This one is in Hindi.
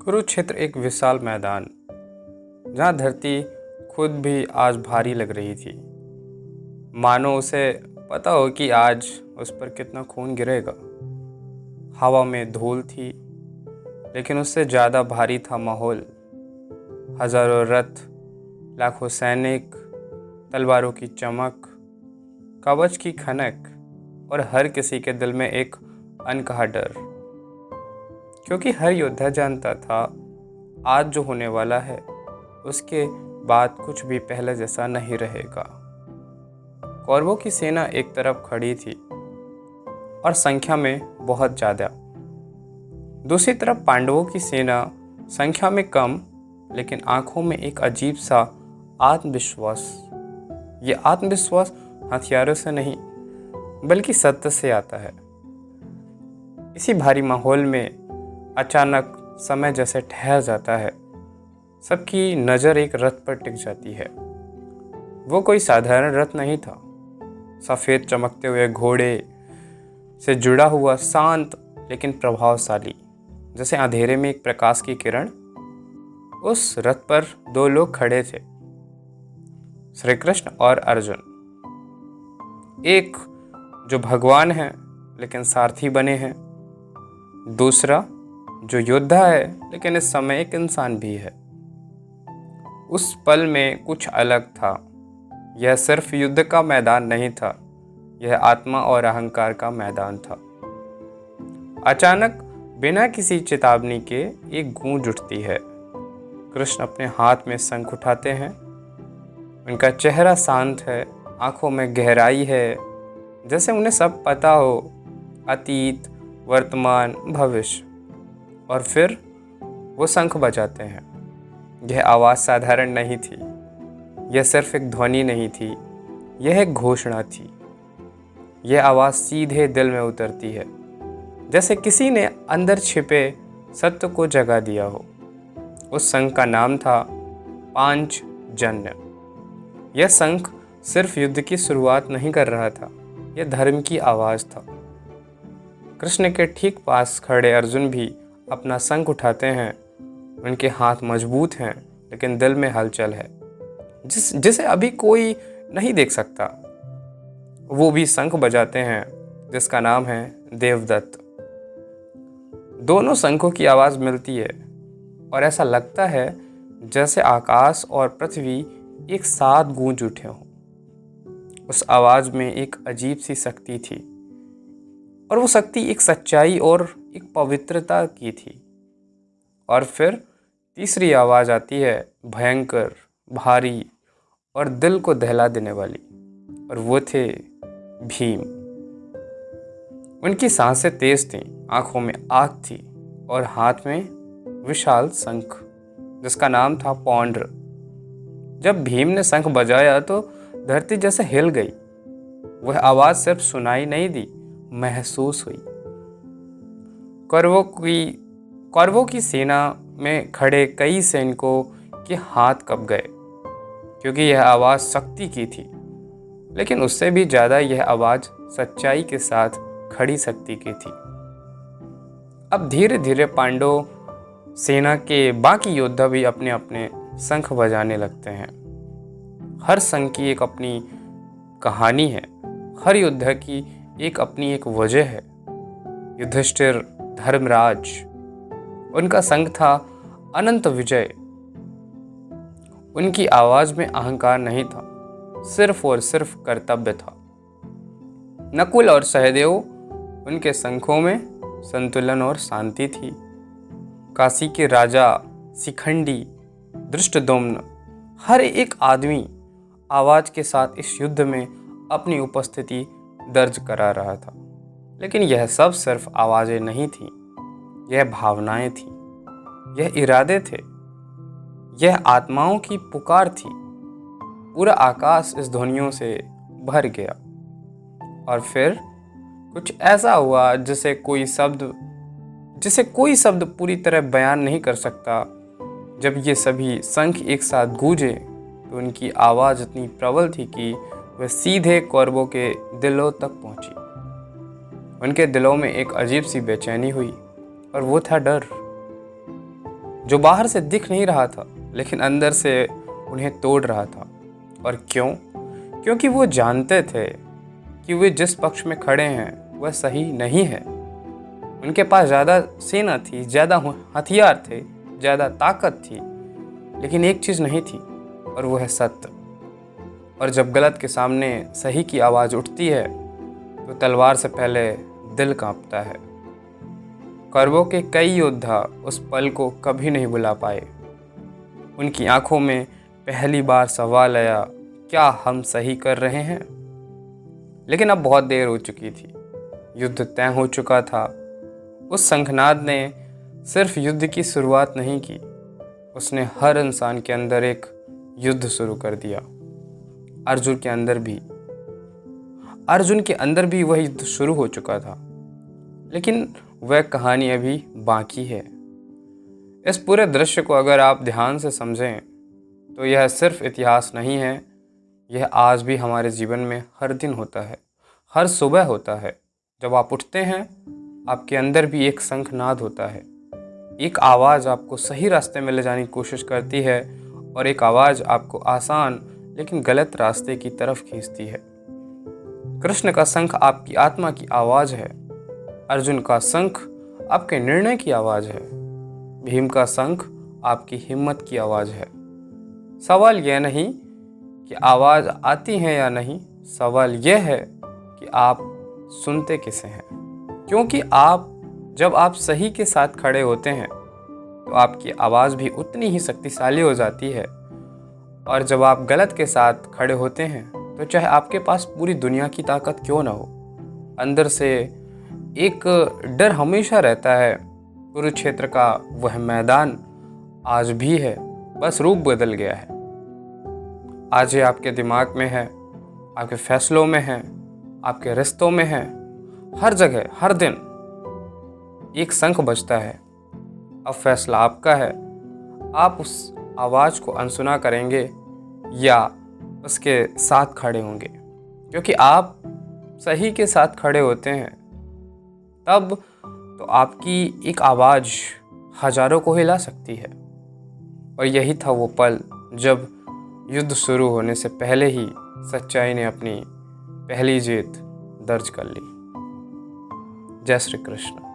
कुरुक्षेत्र एक विशाल मैदान जहाँ धरती खुद भी आज भारी लग रही थी। मानो उसे पता हो कि आज उस पर कितना खून गिरेगा। हवा में धूल थी, लेकिन उससे ज़्यादा भारी था माहौल। हजारों रथ, लाखों सैनिक, तलवारों की चमक, कवच की खनक और हर किसी के दिल में एक अनकहा डर, क्योंकि हर योद्धा जानता था आज जो होने वाला है उसके बाद कुछ भी पहले जैसा नहीं रहेगा। कौरवों की सेना एक तरफ खड़ी थी और संख्या में बहुत ज़्यादा। दूसरी तरफ पांडवों की सेना संख्या में कम, लेकिन आंखों में एक अजीब सा आत्मविश्वास। ये आत्मविश्वास हथियारों से नहीं बल्कि सत्य से आता है। इसी भारी माहौल में अचानक समय जैसे ठहर जाता है। सबकी नज़र एक रथ पर टिक जाती है। वो कोई साधारण रथ नहीं था। सफ़ेद चमकते हुए घोड़े से जुड़ा हुआ, शांत लेकिन प्रभावशाली, जैसे अंधेरे में एक प्रकाश की किरण। उस रथ पर दो लोग खड़े थे, श्री कृष्ण और अर्जुन। एक जो भगवान है लेकिन सारथी बने हैं, दूसरा जो योद्धा है लेकिन इस समय एक इंसान भी है। उस पल में कुछ अलग था। यह सिर्फ युद्ध का मैदान नहीं था, यह आत्मा और अहंकार का मैदान था। अचानक बिना किसी चेतावनी के एक गूंज उठती है। कृष्ण अपने हाथ में शंख उठाते हैं। उनका चेहरा शांत है, आंखों में गहराई है, जैसे उन्हें सब पता हो, अतीत, वर्तमान, भविष्य। और फिर वो शंख बजाते हैं। यह आवाज़ साधारण नहीं थी, यह सिर्फ एक ध्वनि नहीं थी, यह एक घोषणा थी। यह आवाज़ सीधे दिल में उतरती है, जैसे किसी ने अंदर छिपे सत्य को जगा दिया हो। उस शंख का नाम था पांचजन्य। यह शंख सिर्फ युद्ध की शुरुआत नहीं कर रहा था, यह धर्म की आवाज़ था। कृष्ण के ठीक पास खड़े अर्जुन भी अपना शंख उठाते हैं। उनके हाथ मजबूत हैं, लेकिन दिल में हलचल है, जिसे अभी कोई नहीं देख सकता। वो भी शंख बजाते हैं, जिसका नाम है देवदत्त। दोनों शंखों की आवाज़ मिलती है और ऐसा लगता है जैसे आकाश और पृथ्वी एक साथ गूंज उठे हों। उस आवाज़ में एक अजीब सी शक्ति थी, और वो शक्ति एक सच्चाई और एक पवित्रता की थी। और फिर तीसरी आवाज़ आती है, भयंकर, भारी और दिल को दहला देने वाली, और वो थे भीम। उनकी सांसें तेज थीं, आंखों में आग थी और हाथ में विशाल शंख, जिसका नाम था पौंड्र। जब भीम ने शंख बजाया तो धरती जैसे हिल गई। वह आवाज़ सिर्फ सुनाई नहीं दी, महसूस हुई। कौरवों की सेना में खड़े कई सैनिकों के हाथ कांप गए, क्योंकि यह आवाज़ शक्ति की थी, लेकिन उससे भी ज़्यादा यह आवाज़ सच्चाई के साथ खड़ी शक्ति की थी। अब धीरे धीरे पांडव सेना के बाकी योद्धा भी अपने अपने शंख बजाने लगते हैं। हर शंख की एक अपनी कहानी है, हर योद्धा की एक अपनी एक वजह है। युधिष्ठिर, धर्मराज, उनका शंख था अनंत विजय। उनकी आवाज में अहंकार नहीं था, सिर्फ और सिर्फ कर्तव्य था। नकुल और सहदेव, उनके शंखों में संतुलन और शांति थी। काशी के राजा शिखंडी, धृष्टद्युम्न, हर एक आदमी आवाज के साथ इस युद्ध में अपनी उपस्थिति दर्ज करा रहा था। लेकिन यह सब सिर्फ आवाज़ें नहीं थीं, यह भावनाएं थीं, यह इरादे थे, यह आत्माओं की पुकार थी। पूरा आकाश इस ध्वनियों से भर गया। और फिर कुछ ऐसा हुआ जिसे कोई शब्द पूरी तरह बयान नहीं कर सकता। जब ये सभी शंख एक साथ गूंजे तो उनकी आवाज़ इतनी प्रबल थी कि वह सीधे कौरवों के दिलों तक पहुंची। उनके दिलों में एक अजीब सी बेचैनी हुई, और वो था डर। जो बाहर से दिख नहीं रहा था लेकिन अंदर से उन्हें तोड़ रहा था। और क्यों? क्योंकि वो जानते थे कि वे जिस पक्ष में खड़े हैं वह सही नहीं है। उनके पास ज़्यादा सेना थी, ज़्यादा हथियार थे, ज़्यादा ताकत थी, लेकिन एक चीज़ नहीं थी और वो है सत्य। और जब गलत के सामने सही की आवाज़ उठती है तो तलवार से पहले दिल कांपता है। कौरवों के कई योद्धा उस पल को कभी नहीं भुला पाए। उनकी आंखों में पहली बार सवाल आया, क्या हम सही कर रहे हैं? लेकिन अब बहुत देर हो चुकी थी। युद्ध तय हो चुका था। उस शंखनाद ने सिर्फ युद्ध की शुरुआत नहीं की, उसने हर इंसान के अंदर एक युद्ध शुरू कर दिया। अर्जुन के अंदर भी वह युद्ध शुरू हो चुका था, लेकिन वह कहानी अभी बाकी है। इस पूरे दृश्य को अगर आप ध्यान से समझें तो यह सिर्फ इतिहास नहीं है, यह आज भी हमारे जीवन में हर दिन होता है, हर सुबह होता है। जब आप उठते हैं आपके अंदर भी एक शंखनाद होता है। एक आवाज़ आपको सही रास्ते में ले जाने की कोशिश करती है और एक आवाज़ आपको आसान लेकिन गलत रास्ते की तरफ खींचती है। कृष्ण का शंख आपकी आत्मा की आवाज़ है, अर्जुन का शंख आपके निर्णय की आवाज़ है, भीम का शंख आपकी हिम्मत की आवाज़ है। सवाल यह नहीं कि आवाज़ आती है या नहीं, सवाल यह है कि आप सुनते किसे हैं। क्योंकि जब आप सही के साथ खड़े होते हैं तो आपकी आवाज़ भी उतनी ही शक्तिशाली हो जाती है, और जब आप गलत के साथ खड़े होते हैं तो चाहे आपके पास पूरी दुनिया की ताकत क्यों ना हो, अंदर से एक डर हमेशा रहता है। कुरुक्षेत्र का वह मैदान आज भी है, बस रूप बदल गया है। आज ये आपके दिमाग में है, आपके फैसलों में है, आपके रिश्तों में है, हर जगह हर दिन एक शंख बजता है। अब फैसला आपका है, आप उस आवाज़ को अनसुना करेंगे या उसके साथ खड़े होंगे। क्योंकि आप सही के साथ खड़े होते हैं तब तो आपकी एक आवाज़ हजारों को हिला सकती है। और यही था वो पल जब युद्ध शुरू होने से पहले ही सच्चाई ने अपनी पहली जीत दर्ज कर ली। जय श्री कृष्ण।